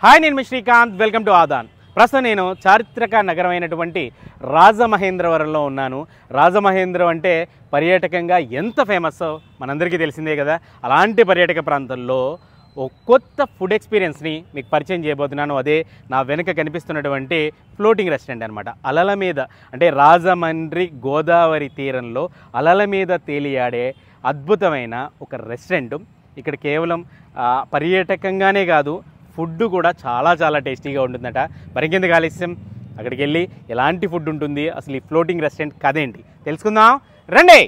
Hi, నేను మీ Srikanth. Welcome to Aadan. ప్రస్తుతం నేను చారిత్రక నగరమైనటువంటి రాజమహేంద్రవరంలో ఉన్నాను. రాజమహేంద్రం అంటే పర్యాటకంగా ఎంత ఫేమస్ మనందరికీ తెలిసిందే కదా. అలాంటి పర్యాటక ప్రాంతంలో ఓ కొత్త ఫుడ్ ఎక్స్పీరియన్స్ని మీకు పరిచయం చేయబోతున్నాను. అదే నా వెనుక కనిపిస్తున్నటువంటి ఫ్లోటింగ్ రెస్టారెంట్ అనమాట. అలల మీద అంటే రాజమండ్రి గోదావరి తీరంలో అలల మీద తేలియాడే అద్భుతమైన ఒక రెస్టారెంట్. ఇక్కడ కేవలం పర్యాటకంగానే కాదు, ఫుడ్ కూడా చాలా టేస్టీగా ఉంటుందట. మరింకెందుకు ఆలస్యం, అక్కడికి వెళ్ళి ఎలాంటి ఫుడ్ ఉంటుంది, అసలు ఈ ఫ్లోటింగ్ రెస్టారెంట్ కథ ఏంటి తెలుసుకుందాం రండి.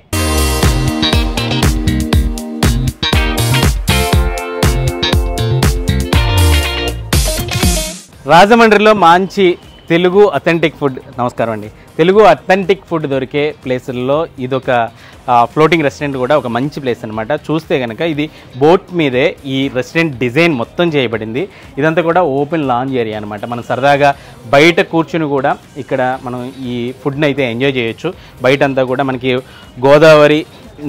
రాజమండ్రిలో మంచి తెలుగు అథెంటిక్ ఫుడ్, నమస్కారం అండి, తెలుగు అథెంటిక్ ఫుడ్ దొరికే ప్లేసుల్లో ఇదొక ఫ్లోటింగ్ రెస్టారెంట్ కూడా ఒక మంచి ప్లేస్ అనమాట. చూస్తే కనుక ఇది బోట్ మీదే ఈ రెస్టారెంట్ డిజైన్ మొత్తం చేయబడింది. ఇదంతా కూడా ఓపెన్ లాంజ్ ఏరియా అనమాట. మనం సరదాగా బయట కూర్చుని కూడా ఇక్కడ మనం ఈ ఫుడ్ని అయితే ఎంజాయ్ చేయొచ్చు. బయట అంతా కూడా మనకి గోదావరి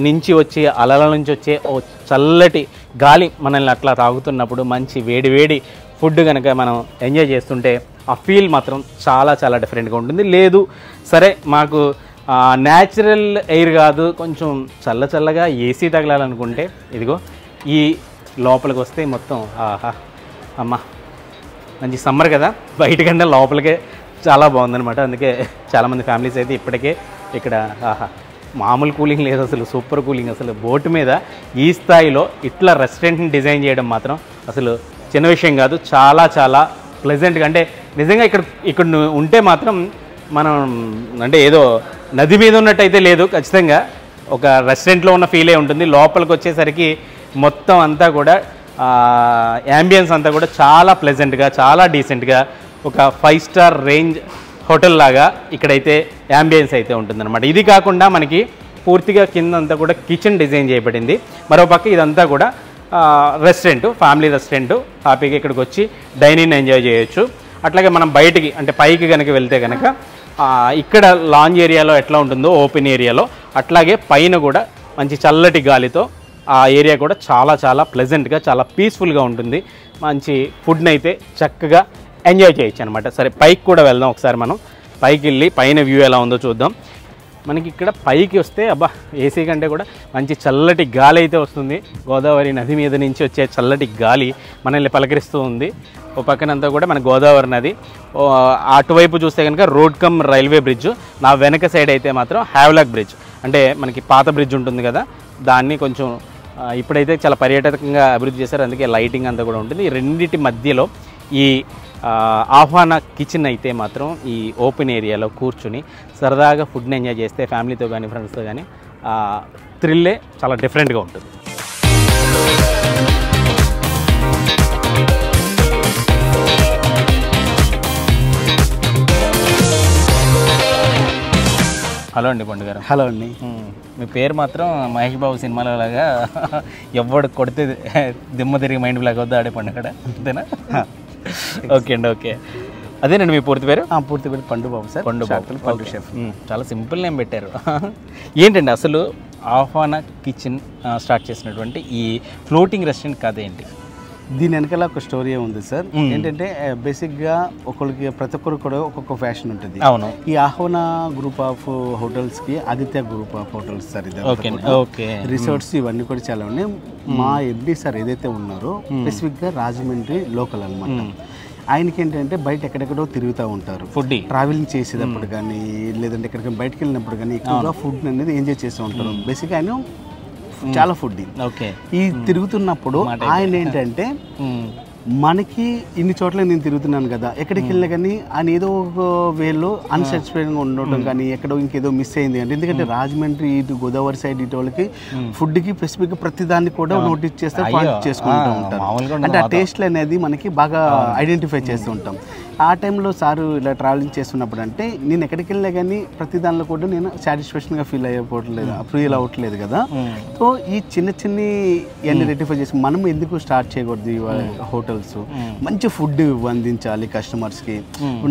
నుంచి వచ్చే అలల నుంచి వచ్చే ఓ చల్లటి గాలి మనల్ని అట్లా తాగుతున్నప్పుడు మంచి వేడి ఫుడ్ కనుక మనం ఎంజాయ్ చేస్తుంటే ఆ ఫీల్ మాత్రం చాలా డిఫరెంట్గా ఉంటుంది. లేదు సరే మాకు న్యాచురల్ ఎయిర్ కాదు, కొంచెం చల్లగా ఏసీ తగలాలనుకుంటే ఇదిగో ఈ లోపలికి వస్తే మొత్తం ఆహా అమ్మ, మంచి సమ్మర్ కదా, బయటకంటే లోపలికే చాలా బాగుందనమాట. అందుకే చాలామంది ఫ్యామిలీస్ అయితే ఇప్పటికే ఇక్కడ ఆహా మామూలు కూలింగ్ లేదు, అసలు సూపర్ కూలింగ్. అసలు బోటు మీద ఈ స్థాయిలో ఇట్లా రెస్టారెంట్ని డిజైన్ చేయడం మాత్రం అసలు చిన్న విషయం కాదు. చాలా ప్లెజెంట్గా, అంటే నిజంగా ఇక్కడ ఉంటే మాత్రం మనం అంటే ఏదో నది మీద ఉన్నట్టయితే లేదు, ఖచ్చితంగా ఒక రెస్టారెంట్లో ఉన్న ఫీలే ఉంటుంది. లోపలికి వచ్చేసరికి మొత్తం అంతా కూడా యాంబియన్స్ అంతా కూడా చాలా ప్లెజెంట్గా, చాలా డీసెంట్గా, ఒక 5 స్టార్ రేంజ్ హోటల్ లాగా ఇక్కడైతే యాంబియన్స్ అయితే ఉంటుందన్నమాట. ఇది కాకుండా మనకి పూర్తిగా కింద అంతా కూడా కిచెన్ డిజైన్ చేయబడింది. మరోపక్క ఇదంతా కూడా రెస్టారెంట్, ఫ్యామిలీ రెస్టారెంట్. హ్యాపీగా ఇక్కడికి వచ్చి డైనింగ్ ఎంజాయ్ చేయొచ్చు. అట్లాగే మనం బయటికి అంటే పైకి కనుక వెళ్తే కనుక ఇక్కడ లాంజ్ ఏరియాలో ఎట్లా ఉంటుందో ఓపెన్ ఏరియాలో అట్లాగే పైన కూడా మంచి చల్లటి గాలితో ఆ ఏరియా కూడా చాలా ప్లెజెంట్గా, చాలా పీస్ఫుల్గా ఉంటుంది. మంచి ఫుడ్ని అయితే చక్కగా ఎంజాయ్ చేయొచ్చు అనమాట. సరే పైకి కూడా వెళ్దాం ఒకసారి. మనం పైకి వెళ్ళి పైన వ్యూ ఎలా ఉందో చూద్దాం. మనకి ఇక్కడ పైకి వస్తే అబ్బా ఏసీ కంటే కూడా మంచి చల్లటి గాలి అయితే వస్తుంది. గోదావరి నది మీద నుంచి వచ్చే చల్లటి గాలి మనల్ని పలకరిస్తూ ఉంది. ఓ పక్కనంతా కూడా మన గోదావరి నది, అటువైపు చూస్తే కనుక రోడ్ కమ్ రైల్వే బ్రిడ్జ్, నా వెనక సైడ్ అయితే మాత్రం హ్యావ్లాక్ బ్రిడ్జ్, అంటే మనకి పాత బ్రిడ్జ్ ఉంటుంది కదా, దాన్ని కొంచెం ఇప్పుడైతే చాలా పర్యాటకంగా అభివృద్ధి చేశారు. అందుకే లైటింగ్ అంతా కూడా ఉంటుంది. ఈ రెండింటి మధ్యలో ఈ ఆహ్వాన కిచెన్ అయితే మాత్రం ఈ ఓపెన్ ఏరియాలో కూర్చుని సరదాగా ఫుడ్ని ఎంజాయ్ చేస్తే ఫ్యామిలీతో కానీ ఫ్రెండ్స్తో కానీ థ్రిల్లే చాలా డిఫరెంట్గా ఉంటుంది. హలో అండి పండు గారు. హలో అండి. మీ పేరు మాత్రం మహేష్ బాబు సినిమాలో లాగా ఎవడు కొడితే దిమ్మ తిరిగి మైండ్ బ్లాక్ అవుద్దా ఆడే పండుగ, అంతేనా? ఓకే అండి, ఓకే. అదేనండి మీ పూర్తి పేరు? పూర్తి పేరు పండు బాబు సార్. పండు బాబు, పండు షెఫ్. చాలా సింపుల్ నేమ్ పెట్టారు. ఏంటండి అసలు ఆహ్వాన కిచెన్ స్టార్ట్ చేసినటువంటి ఈ ఫ్లోటింగ్ రెస్టారెంట్ కథ ఏంటి? దీని వెనకాల ఒక స్టోరీ ఉంది సార్. ఏంటంటే బేసిక్గా ఒకరికి ప్రతి ఒక్కరు కూడా ఒక్కొక్క ఫ్యాషన్ ఉంటుంది. అవును. ఈ ఆహ్వాన గ్రూప్ ఆఫ్ హోటల్స్కి Aditya group of hotels sir. ఇది ఓకే. రిసార్ట్స్ ఇవన్నీ కూడా చాలా ఉన్నాయి. మా ఎండి సార్ ఏదైతే ఉన్నారో స్పెసిఫిక్గా రాజమండ్రి లోకల్ అనమాట. ఆయనకి ఏంటంటే బయట ఎక్కడెక్కడో తిరుగుతూ ఉంటారు, ఫుడ్ ట్రావెలింగ్ చేసేటప్పుడు కానీ లేదంటే ఎక్కడికైనా బయటకు వెళ్ళినప్పుడు కానీ ఎక్కువగా ఫుడ్ అనేది ఎంజాయ్ చేస్తూ ఉంటారు. బేసిక్గా ఆయన చాలా ఫుడ్. ఓకే. ఈ తిరుగుతున్నప్పుడు ఆయన ఏంటంటే మనకి ఇన్ని చోట్ల నేను తిరుగుతున్నాను కదా, ఎక్కడికి వెళ్ళినా కానీ ఆయన ఏదో ఒక వేలో అన్సాటిస్ఫైడ్గా ఉండటం కానీ ఎక్కడో ఇంకేదో మిస్ అయింది అంటే, ఎందుకంటే రాజమండ్రి ఇటు గోదావరి సైడ్ ఇటు వాళ్ళకి ఫుడ్కి స్పెసిఫిక్గా ప్రతి దాన్ని కూడా నోటీస్ చేస్తారు, పాయింట్ చేసుకుంటూ ఉంటారు. అంటే ఆ టేస్ట్లు అనేది మనకి బాగా ఐడెంటిఫై చేస్తూ ఉంటాం. ఆ టైంలో సారు ఇలా ట్రావెలింగ్ చేస్తున్నప్పుడు అంటే నేను ఎక్కడికి వెళ్ళినా కానీ ప్రతి దానిలో కూడా నేను సాటిస్ఫాక్షన్గా ఫీల్ అయిపోవట్లేదు, ఫీల్ అవ్వట్లేదు కదా. సో ఈ చిన్న ఇవన్నీ రెక్టిఫై చేసి మనం ఎందుకు స్టార్ట్ చేయకూడదు హోటల్స్, మంచి ఫుడ్ అందించాలి కస్టమర్స్కి.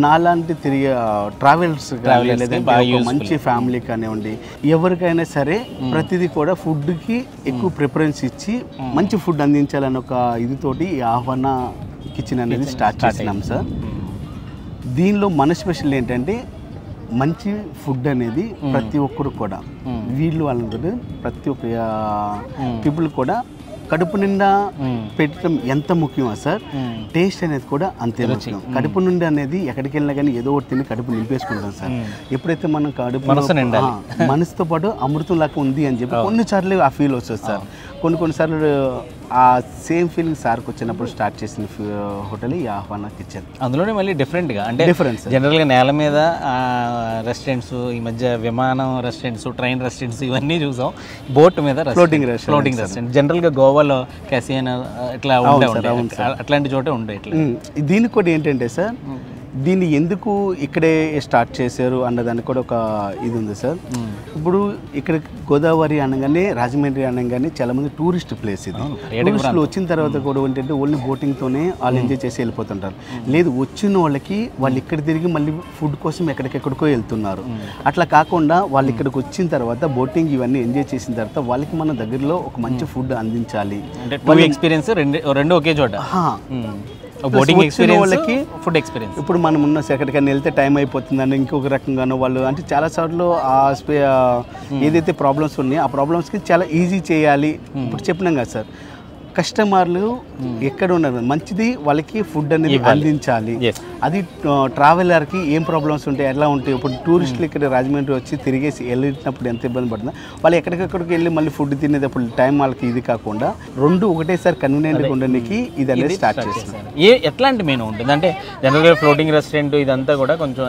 నాలాంటి తిరిగి ట్రావెల్స్ లేదా మంచి ఫ్యామిలీ కానివ్వండి ఎవరికైనా సరే ప్రతిదీ కూడా ఫుడ్కి ఎక్కువ ప్రిఫరెన్స్ ఇచ్చి మంచి ఫుడ్ అందించాలని ఒక ఇదితోటి ఈ ఆహ్వాన కిచెన్ అనేది స్టార్ట్ చేసినాం సార్. దీనిలో మన స్పెషల్ ఏంటంటే మంచి ఫుడ్ అనేది ప్రతి ఒక్కరు కూడా వీళ్ళు వాళ్ళందరూ ప్రతి ఒక్క పీపుల్ కూడా కడుపు నిండా పెట్టడం ఎంత ముఖ్యమో సార్, టేస్ట్ అనేది కూడా అంతే ముఖ్యం. కడుపు నిండా అనేది ఎక్కడికి వెళ్ళినా కానీ ఏదో ఒకటి తిని కడుపు నింపేసుకుంటాం సార్. ఎప్పుడైతే మనం కడుపు మనసుతో పాటు అమృతం లాగా ఉంది అని చెప్పి కొన్నిసార్లు ఆ ఫీల్ వస్తుంది సార్. కొన్నిసార్లు ఆ సేమ్ ఫీలింగ్ సార్కి వచ్చినప్పుడు స్టార్ట్ చేసిన హోటల్ ఈ ఆహ్వాన కిచెన్. అందులోనే మళ్ళీ డిఫరెంట్గా అంటే జనరల్గా నేల మీద రెస్టారెంట్స్, ఈ మధ్య విమానం రెస్టారెంట్స్, ట్రైన్ రెస్టారెంట్స్ ఇవన్నీ చూసాం. బోట్ మీద ఫ్లోటింగ్ రెస్టారెంట్ జనరల్గా గోవాలో క్యాసియన్ ఇట్లా ఉండే అట్లాంటి చోటే ఉండే. ఇట్లా దీనికి కూడా ఏంటంటే సార్, దీన్ని ఎందుకు ఇక్కడే స్టార్ట్ చేశారు అన్నదానికి కూడా ఒక ఇది ఉంది సార్. ఇప్పుడు ఇక్కడ గోదావరి అనగానే, రాజమండ్రి అనగానే చాలా మంది టూరిస్ట్ ప్లేస్ ఇది. టూరిస్టులు వచ్చిన తర్వాత కూడా ఏంటంటే ఓన్లీ బోటింగ్తోనే వాళ్ళు ఎంజాయ్ చేసి వెళ్ళిపోతుంటారు. లేదు, వచ్చిన వాళ్ళకి వాళ్ళు ఇక్కడ తిరిగి మళ్ళీ ఫుడ్ కోసం ఎక్కడికెక్కడికో వెళ్తున్నారు. అట్లా కాకుండా వాళ్ళు ఇక్కడికి వచ్చిన తర్వాత బోటింగ్ ఇవన్నీ ఎంజాయ్ చేసిన తర్వాత వాళ్ళకి మన దగ్గరలో ఒక మంచి ఫుడ్ అందించాలి. ఎక్స్పీరియన్స్ రెండు ఒకే చోట, బోటింగ్ ఎక్స్పీరియన్స్, వాళ్ళకి ఫుడ్ ఎక్స్పీరియన్స్. ఇప్పుడు మనం ఉన్న ఎక్కడికైనా వెళ్తే టైం అయిపోతుందని ఇంకొక రకంగానో వాళ్ళు అంటే చాలాసార్లు ఏదైతే ప్రాబ్లమ్స్ ఉన్నాయో ఆ ప్రాబ్లమ్స్కి చాలా ఈజీ చేయాలి. ఇప్పుడు చెప్పినాం కదా సార్, కస్టమర్లు ఎక్కడ ఉన్నారు మంచిది వాళ్ళకి ఫుడ్ అనేది అందించాలి. అది ట్రావెలర్కి ఏం ప్రాబ్లమ్స్ ఉంటాయి, ఎలా ఉంటాయి. ఇప్పుడు టూరిస్టులు ఇక్కడ రాజమండ్రి వచ్చి తిరిగేసి వెళ్ళినప్పుడు ఎంత ఇబ్బంది పడుతుందో, వాళ్ళు ఎక్కడికెక్కడికి వెళ్ళి మళ్ళీ ఫుడ్ తినేటప్పుడు టైం వాళ్ళకి ఇది కాకుండా రెండు ఒకటేసారి కన్వీనియంట్గా ఉండడానికి ఇది అనేది స్టార్ట్ చేస్తున్నారు. ఎట్లాంటి మెనూ ఉంటుంది అంటే జనరల్గా ఫ్లోటింగ్ రెస్టారెంట్ ఇదంతా కూడా కొంచెం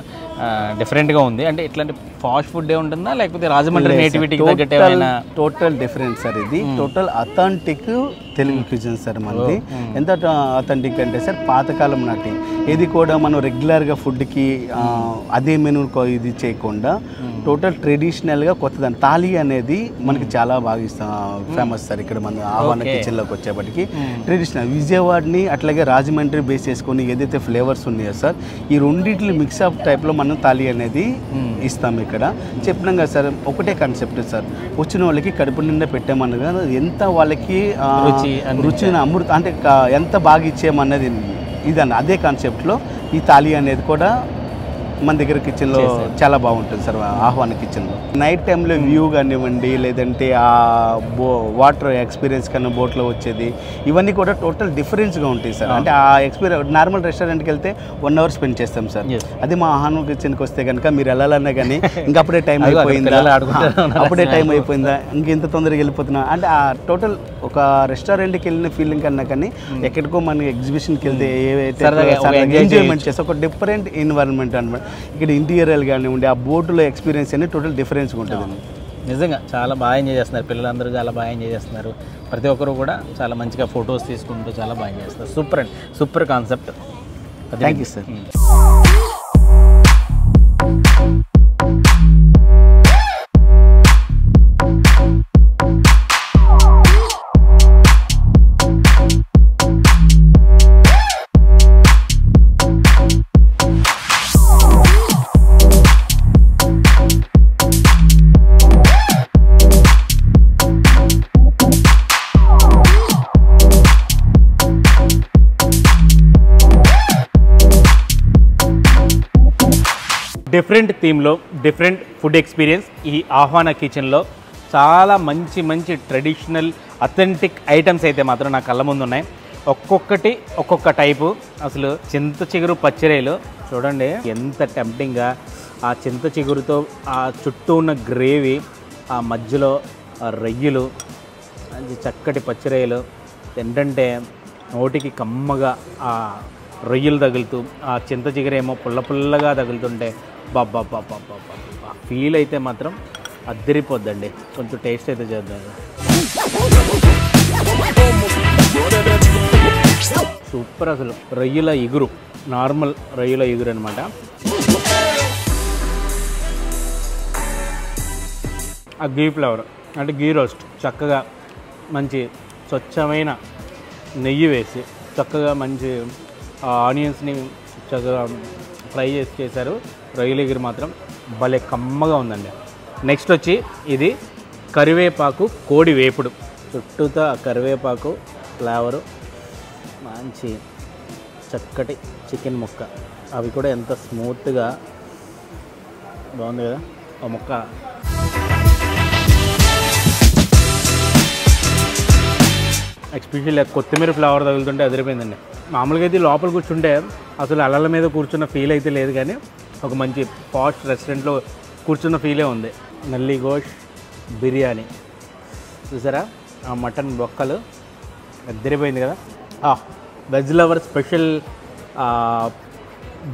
డిఫరెంట్గా ఉంది. అంటే ఇట్లాంటి ఫాస్ట్ ఫుడ్ ఉంటుందా లేకపోతే రాజమండ్రి నేటివిటీకి తగ్గట్టు ఏమైనా? Total different sir. ఇది total authentic Telugu cuisine sir మనది. ఎంత అథెంటిక్ అంటే సార్, పాతకాలం నాటి ఇది కూడా మనం రెగ్యులర్గా ఫుడ్కి అదే మెనూ ఇది చేయకుండా టోటల్ ట్రెడిషనల్గా కొత్తదాన్ని థాలీ అనేది మనకి చాలా బాగా ఫేమస్ సార్. ఇక్కడ మన ఆహ్వాన కిచెన్లోకి వచ్చేప్పటికి ట్రెడిషనల్ విజయవాడని అట్లాగే రాజమండ్రి బేస్ చేసుకొని ఏదైతే ఫ్లేవర్స్ ఉన్నాయో సార్, ఈ రెండింటిని మిక్సప్ టైప్లో మనం థాలీ అనేది ఇస్తాం. ఇక్కడ చెప్పినాం కదా సార్, ఒకటే కాన్సెప్ట్ సార్, వచ్చిన వాళ్ళకి కడుపు నిండా పెట్టామన్నగా ఎంత వాళ్ళకి రుచిని అమృత అంటే ఎంత బాగా ఇచ్చేయమన్నది ఇదన్న అదే కాన్సెప్ట్లో ఈ థాలీ అనేది కూడా మన దగ్గర కిచెన్లో చాలా బాగుంటుంది సార్. ఆహ్వాన కిచెన్లో నైట్ టైంలో వ్యూ కానివ్వండి, లేదంటే ఆ వాటర్ ఎక్స్పీరియన్స్ కన్నా బోట్లో వచ్చేది, ఇవన్నీ కూడా టోటల్ డిఫరెన్స్గా ఉంటాయి సార్. అంటే ఆ ఎక్స్పీరియన్స్ నార్మల్ రెస్టారెంట్కి వెళ్తే 1 hour స్పెండ్ చేస్తాం సార్. అదే మా ఆహ్వాన కిచెన్కి వస్తే కనుక మీరు వెళ్ళాలన్నా కానీ ఇంకా అప్పుడే టైం అయిపోయిందా, ఇంకెంత తొందరగా వెళ్ళిపోతున్నా అంటే ఆ టోటల్ ఒక రెస్టారెంట్కి వెళ్ళిన ఫీలింగ్ కన్నా కానీ ఎక్కడికో మన ఎగ్జిబిషన్కి వెళ్తే ఏవైతే ఎంజాయ్మెంట్ చేస్తే ఒక డిఫరెంట్ ఎన్వైరన్మెంట్ అనమాట. ఇక్కడ ఇంటీరియర్ కానివ్వండి, ఆ బోటులో ఎక్స్పీరియన్స్ అనేది టోటల్ డిఫరెన్స్గా ఉంటుంది. నిజంగా చాలా బాగా ఎంజాయ్ చేస్తున్నారు పిల్లలందరూ, చాలా బాగా ఎంజాయ్ చేస్తున్నారు. ప్రతి ఒక్కరు కూడా చాలా మంచిగా ఫొటోస్ తీసుకుంటూ చాలా బాగా ఎంజాయ్ చేస్తారు. సూపర్ అండి, super concept. Thank you sir. Different థీమ్లో డిఫరెంట్ ఫుడ్ ఎక్స్పీరియన్స్ ఈ ఆహ్వాన కిచెన్లో. చాలా మంచి మంచి ట్రెడిషనల్ అథెంటిక్ ఐటమ్స్ అయితే మాత్రం నా కళ్ళ ముందు ఉన్నాయి. ఒక్కొక్కటి ఒక్కొక్క టైపు. అసలు చింత చిగురు పచ్చిరేలు చూడండి ఎంత టెంప్టింగ్గా, ఆ చింత చిగురుతో ఆ చుట్టూ ఉన్న గ్రేవీ, ఆ మధ్యలో ఆ రొయ్యలు, చక్కటి పచ్చిరేలు తింటుంటే నోటికి కమ్మగా ఆ రొయ్యలు తగులుతూ, ఆ చింత చిగురేమో పుల్ల పుల్లగా తగులుతుంటే బాబా ఫీల్ అయితే మాత్రం అద్దరిపోద్దండి. కొంచెం టేస్ట్ అయితే చేద్దాం. సూపర్. అసలు రొయ్యల ఇగురు, నార్మల్ రొయ్యల ఇగురు అనమాట. ఆ గీ ఫ్లేవర్ అంటే గీ రోస్ట్ చక్కగా మంచి స్వచ్ఛమైన నెయ్యి వేసి చక్కగా మంచి ఆనియన్స్ని చక్కగా ఫ్రై చేశారు. రొయ్యల ఇగురు మాత్రం భలే కమ్మగా ఉందండి. నెక్స్ట్ వచ్చి ఇది కరివేపాకు కోడి వేపుడు. చుట్టూతో కరివేపాకు ఫ్లేవరు మంచి చక్కటి చికెన్ ముక్క, అవి కూడా ఎంత స్మూత్గా బాగుంది కదా ఆ ముక్క. ఎక్స్పెషల్లీ కొత్తిమీర ఫ్లేవర్ తగులుతుంటే అదిరిపోయిందండి. మామూలుగా అయితే లోపల కూర్చుంటే అసలు అలల మీద కూర్చున్న ఫీల్ అయితే లేదు, కానీ ఒక మంచి పాష్ రెస్టారెంట్లో కూర్చున్న ఫీలే ఉంది. నల్లి గోష్ బిర్యానీ చూసారా, ఆ మటన్ బొక్కలు అదిరిపోయింది కదా. వెజ్ లవర్ స్పెషల్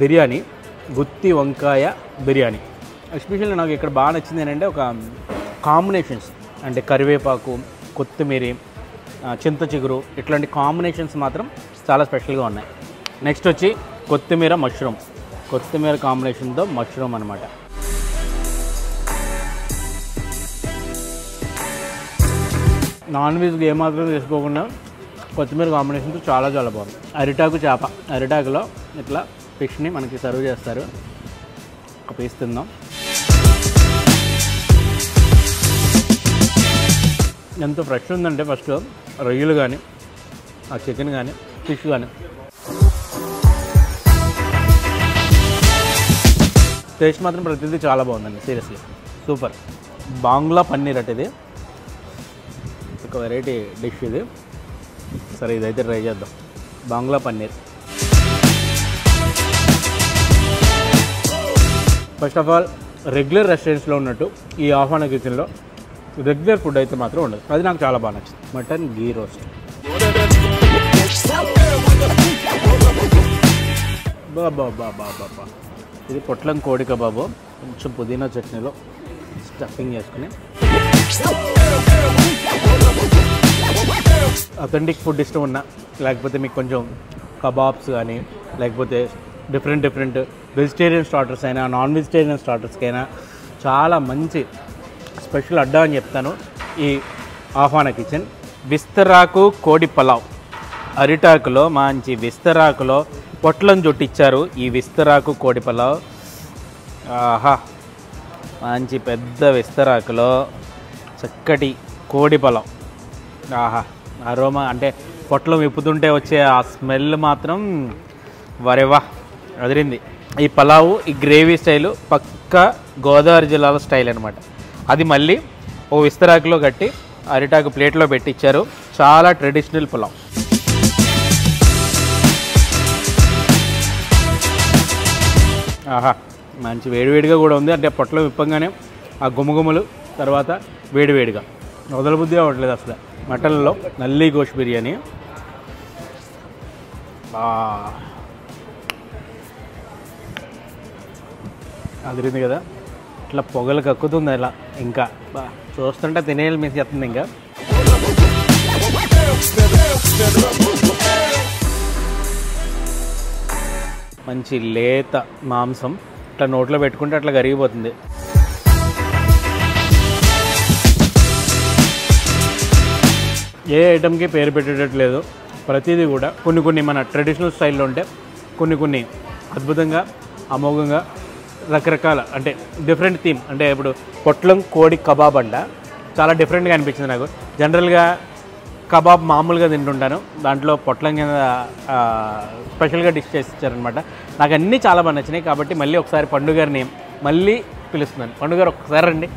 బిర్యానీ, గుత్తి వంకాయ బిర్యానీ. ఎస్పెషల్లీ నాకు ఇక్కడ బాగా నచ్చింది ఏంటంటే ఒక కాంబినేషన్స్, అంటే కరివేపాకు, కొత్తిమీర, చింత చిగురు, ఇట్లాంటి కాంబినేషన్స్ మాత్రం చాలా స్పెషల్గా ఉన్నాయి. నెక్స్ట్ వచ్చి కొత్తిమీర మష్రూమ్, కొత్తిమీర కాంబినేషన్తో మష్రూమ్ అనమాట. నాన్ వెజ్కి ఏమాత్రం తీసుకోకుండా కొత్తిమీర కాంబినేషన్తో చాలా చాలా బాగుంది. అరిటాకు చేప, అరిటాకులో ఇట్లా ఫిష్ని మనకి సర్వ్ చేస్తారు. ఒక పీస్ తిందాం. ఎంత ఫ్రెష్ ఉందంటే ఫస్ట్ రొయ్యలు కానీ, ఆ చికెన్ కానీ, ఫిష్ కానీ, టేస్ట్ మాత్రం ప్రతిదీ చాలా బాగుందండి. Seriously super. బాంగ్లా పన్నీర్ అంటే ఇది ఒక వెరైటీ డిష్ ఇది. సరే ఇదైతే ట్రై చేద్దాం. Bangla paneer. First of all regular రెస్టారెంట్స్లో ఉన్నట్టు ఈ ఆహ్వాన కిచెన్లో రెగ్యులర్ ఫుడ్ అయితే మాత్రం ఉండదు, అది నాకు చాలా బాగా నచ్చింది. మటన్ గీ రోస్ట్, బాబా ఇది పొట్లం కోడి కబాబు, కొంచెం పుదీనా చట్నీలో స్టఫింగ్ చేసుకుని. అథెంటిక్ ఫుడ్ ఇష్టం ఉన్నా, లేకపోతే మీకు కొంచెం కబాబ్స్ కానీ, లేకపోతే డిఫరెంట్ వెజిటేరియన్ స్టార్టర్స్ అయినా, నాన్ వెజిటేరియన్ స్టార్టర్స్కైనా చాలా మంచి స్పెషల్ అడ్డా అని చెప్తాను ఈ ఆహ్వాన కిచెన్. విస్తరాకు కోడి పలావ్, అరిటాకులో మంచి విస్తరాకులో పొట్లం జొట్టిచ్చారు. ఈ విస్తరాకు కోడి పలావ్, ఆహా, మంచి పెద్ద విస్తరాకులో చక్కటి కోడి పలావ్, ఆహా, అరోమా అంటే పొట్లం విప్పుతుంటే వచ్చే ఆ స్మెల్ మాత్రం వరేవా అదిరింది. ఈ పలావు, ఈ గ్రేవీ స్టైలు పక్కా గోదావరి జిల్లాలో స్టైల్ అనమాట. అది మళ్ళీ ఓ విస్తరాకులో కట్టి అరిటాకు ప్లేట్లో పెట్టించారు. చాలా ట్రెడిషనల్ పలావ్. ఆహా, మంచి వేడివేడిగా కూడా ఉంది. అంటే పొట్లం విప్పంగానే ఆ గుమగుమలు, తర్వాత వేడివేడిగా వదలబుద్ధి అవ్వట్లేదు అసలు. మటన్లో నల్లి గోష్ బిర్యానీ, అదిరింది కదా. ఇట్లా పొగలు కక్కుతుంది అలా, ఇంకా చూస్తుంటే తినేయాలి మీకు చెప్తుంది. ఇంకా మంచి లేత మాంసం ఇట్లా నోట్లో పెట్టుకుంటే అట్లా కరిగిపోతుంది. ఏ ఐటమ్కి పేరు పెట్టేటట్లేదు, ప్రతిదీ కూడా కొన్ని మన ట్రెడిషనల్ స్టైల్లో ఉంటే, కొన్ని అద్భుతంగా అమోఘంగా రకరకాల, అంటే డిఫరెంట్ థీమ్. అంటే ఇప్పుడు పొట్లం కోడి కబాబ్ అంట, చాలా డిఫరెంట్గా అనిపించింది నాకు. జనరల్గా కబాబ్ మామూలుగా తింటుంటాను, దాంట్లో పొట్లం కింద స్పెషల్గా డిష్ చేసి ఇచ్చారనమాట. నాకు అన్నీ చాలా బాగా నచ్చినాయి. కాబట్టి మళ్ళీ ఒకసారి పండు గారిని మళ్ళీ పిలుస్తున్నాను. పండు గారు ఒకసారి రండి.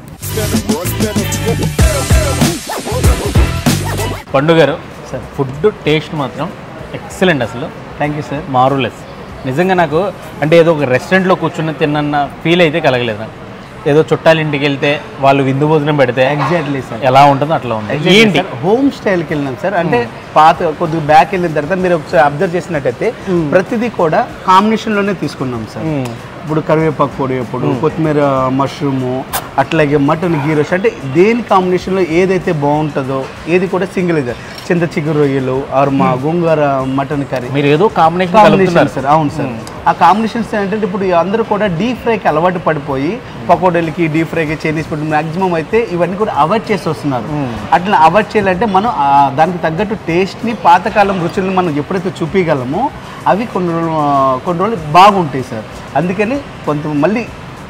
పండు గారు సార్, ఫుడ్ టేస్ట్ మాత్రం ఎక్సలెంట్ అసలు. థ్యాంక్ యూ సార్, మారులెస్. నిజంగా నాకు అంటే ఏదో ఒక రెస్టారెంట్లో కూర్చుని తిన్న ఫీల్ అయితే కలగలేదు నాకు. ఏదో చుట్టాల ఇంటికి వెళ్తే వాళ్ళు విందు భోజనం పెడితే ఎగ్జాక్ట్లీ సార్ ఎలా ఉంటుందో అట్లా ఉంది. ఏంటి హోమ్ స్టైల్కి వెళ్ళినాం సార్. అంటే పాత కొద్దిగా బ్యాక్ వెళ్ళిన తర్వాత మీరు ఒకసారి అబ్జర్వ్ చేసినట్టయితే ప్రతిదీ కూడా కాంబినేషన్లోనే తీసుకున్నాం సార్. ఇప్పుడు కరివేపాకు పొడి, ఇప్పుడు కొత్తిమీర మష్రూము, అట్లాగే మటన్ గీ రోస్ట్, అంటే దేని కాంబినేషన్లో ఏదైతే బాగుంటుందో ఏది కూడా సింగిల్ ఇది. చింత చిగురు రొయ్యలు, అర్మా, గోంగూర మటన్ కర్రీ, మీరు ఏదో కాంబినేషన్ సార్. అవును సార్. ఆ కాంబినేషన్స్ ఏంటంటే ఇప్పుడు అందరూ కూడా డీప్ ఫ్రైకి అలవాటు పడిపోయి పకోడీలకి, డీప్ ఫ్రైకి, చైనీస్ ఫుడ్ మ్యాక్సిమం అయితే ఇవన్నీ కూడా అవాయిడ్ చేసి వస్తున్నారు. అట్లా అవాయిడ్ చేయాలంటే మనం దానికి తగ్గట్టు టేస్ట్ని, పాతకాలం రుచులను మనం ఎప్పుడైతే చూపించగలమో అవి కొన్ని రోజులు బాగుంటాయి సార్. అందుకని మళ్ళీ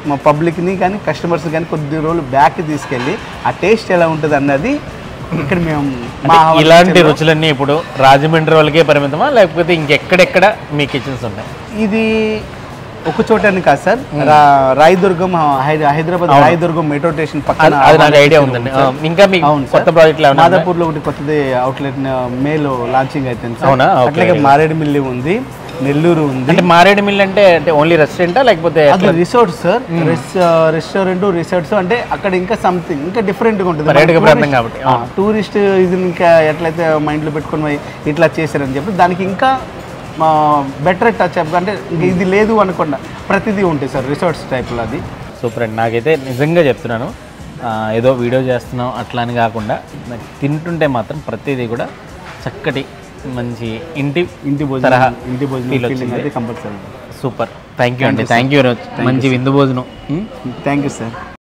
మా పబ్లిక్ని కానీ కస్టమర్స్ కానీ కొద్ది రోజులు బ్యాక్ తీసుకెళ్ళి ఆ టేస్ట్ ఎలా ఉంటుంది అన్నది ఇక్కడ మేము అంటే ఇలాంటి రుచులన్నీ ఇప్పుడు రాజమండ్రి వాళ్ళకే పరిమితమా లేకపోతే ఇంకెక్కడెక్కడ మీ కిచెన్స్ ఉన్నాయి? ఇది ఒక చోట అని కాదు sir, Rayadurgam Hyderabad Rayadurgam metro station పక్కన అది నాకు ఐడియా ఉందండి. ఇంకా మీ కొత్త ప్రాజెక్టులు మాదాపూర్లో ఒకటి కొత్తది అవుట్లెట్ మేలో లాంచింగ్ అవుతుంది సార్. అవునా? అట్లాగే మారేడుమిల్లి ఉంది, నెల్లూరు ఉంది. అంటే మారేడుమిల్లి అంటే ఓన్లీ రెస్టారెంటా లేకపోతే అది రిసార్ట్ సార్, రెస్టారెంట్ రిసార్ట్స్ అంటే అక్కడ ఇంకా సంథింగ్ ఇంకా డిఫరెంట్గా ఉంటుంది ప్రాంతం కాబట్టి. టూరిస్ట్ ఇది ఇంకా ఎట్లయితే మైండ్లో పెట్టుకుని ఇట్లా చేశారని చెప్పి దానికి ఇంకా బెటర్ టచ్ అప్ అంటే ఇంక ఇది లేదు అనకుండా ప్రతిదీ ఉంటాయి సార్ రిసార్ట్స్ టైప్లో. అది సూపర్ అండి. నాకైతే నిజంగా చెప్తున్నాను, ఏదో వీడియో చేస్తున్నాం అట్లా అని కాకుండా నాకు తింటుంటే మాత్రం ప్రతిదీ కూడా చక్కటి మంచి ఇంటి భోజనం అయితే కంపల్సరీ. సూపర్. థ్యాంక్ యూ అండి. Thank you. మంచి విందు భోజనం. Thank you sir.